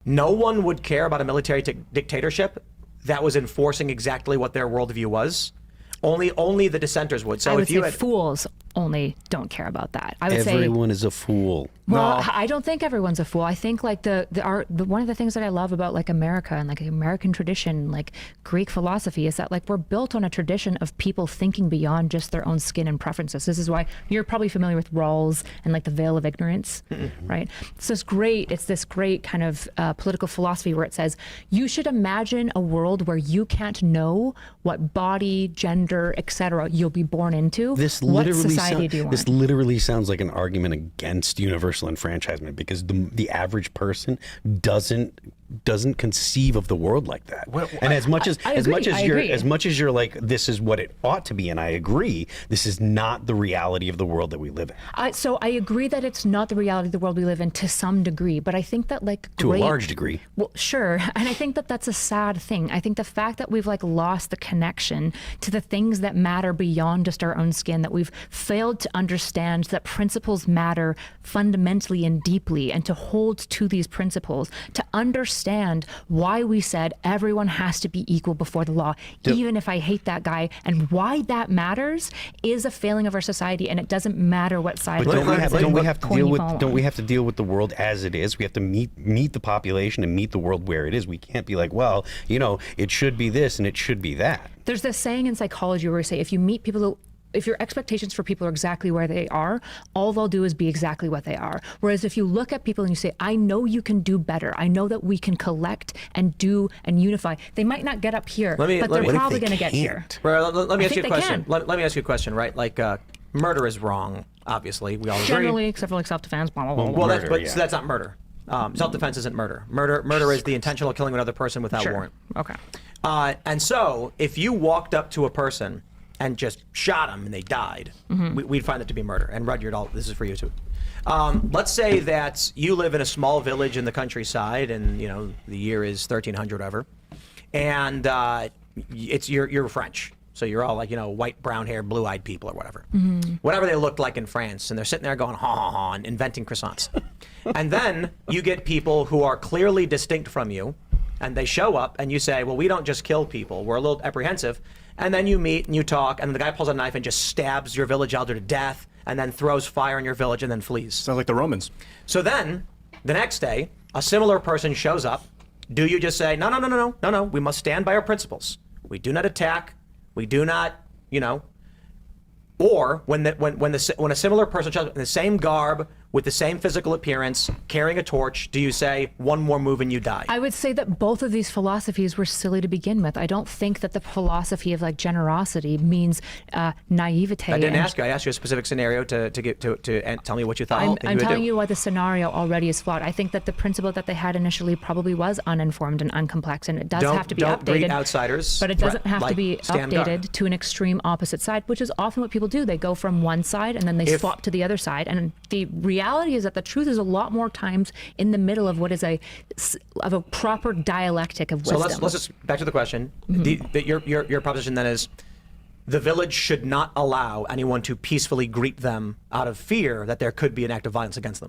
no one would care about a military dictatorship that was enforcing exactly what their worldview was. Only the dissenters would. So I would if you say had fools only don't care about that. I would say Everyone is a fool. well, No. I don't think everyone's a fool. I think like the one of the things that I love about like America and like American tradition, like Greek philosophy, is that like we're built on a tradition of people thinking beyond just their own skin and preferences. This is why you're probably familiar with Rawls and like the veil of ignorance, right? So it's this great kind of political philosophy where it says you should imagine a world where you can't know what body, gender, etc. you'll be born into. This what literally society do you want? This literally sounds like an argument against universal enfranchisement, because the average person doesn't conceive of the world like that. And as much as you're like, this is what it ought to be, and I agree, this is not the reality of the world that we live in. So I agree that it's not the reality of the world we live in to some degree, but I think that like To a large degree. Well, sure, and I think that that's a sad thing. I think the fact that we've like lost the connection to the things that matter beyond just our own skin, that we've failed to understand that principles matter fundamentally and deeply, and to hold to these principles, to understand why we said everyone has to be equal before the law, even if I hate that guy, and why that matters is a failing of our society, and it doesn't matter what side. But don't we have to on. deal with the world as it is? We have to meet the population and meet the world where it is. We can't be like, well, it should be this and it should be that. There's this saying in psychology where we say if you meet people if your expectations for people are exactly where they are, all they'll do is be exactly what they are. Whereas if you look at people and you say, I know you can do better, I know that we can collect and do and unify, they might not get up here, but they're probably going to get here. Let me ask you a question. Let me ask you a question, right? Like, murder is wrong, obviously. We all agree. Generally, except for like self-defense, blah, blah, blah. Well, murder, so that's not murder. Self-defense isn't murder. Murder is the intentional killing of another person without warrant. Okay. And so, if you walked up to a person and just shot them and they died, we'd find that to be murder. And Rudyard, this is for you too. Let's say that you live in a small village in the countryside, and the year is 1300 or whatever, and you're French, so you're all like white, brown hair, blue-eyed people or whatever, whatever they looked like in France, and they're sitting there going ha ha ha and inventing croissants, and then you get people who are clearly distinct from you, and they show up, and you say, well, we don't just kill people, we're a little apprehensive. And then you meet and you talk, and the guy pulls out a knife and just stabs your village elder to death, and then throws fire in your village and then flees. Sounds like the Romans. So then, the next day, a similar person shows up. Do you just say, no, we must stand by our principles. We do not attack. We do not, Or when a similar person shows up in the same garb, with the same physical appearance, carrying a torch, do you say one more move and you die? I would say that both of these philosophies were silly to begin with. I don't think that the philosophy of like generosity means naivete. I didn't ask you. I asked you a specific scenario to tell me what you thought. I'm telling you why the scenario already is flawed. I think that the principle that they had initially probably was uninformed and uncomplex, and it does have to be don't updated. Greet outsiders. But it doesn't have to be stand updated guard. to an extreme opposite side, which is often what people do. They go from one side and then they swap to the other side. And the reality is that the truth is a lot more times in the middle of what is a proper dialectic of wisdom. So let's just back to the question. Your proposition then is the village should not allow anyone to peacefully greet them out of fear that there could be an act of violence against them.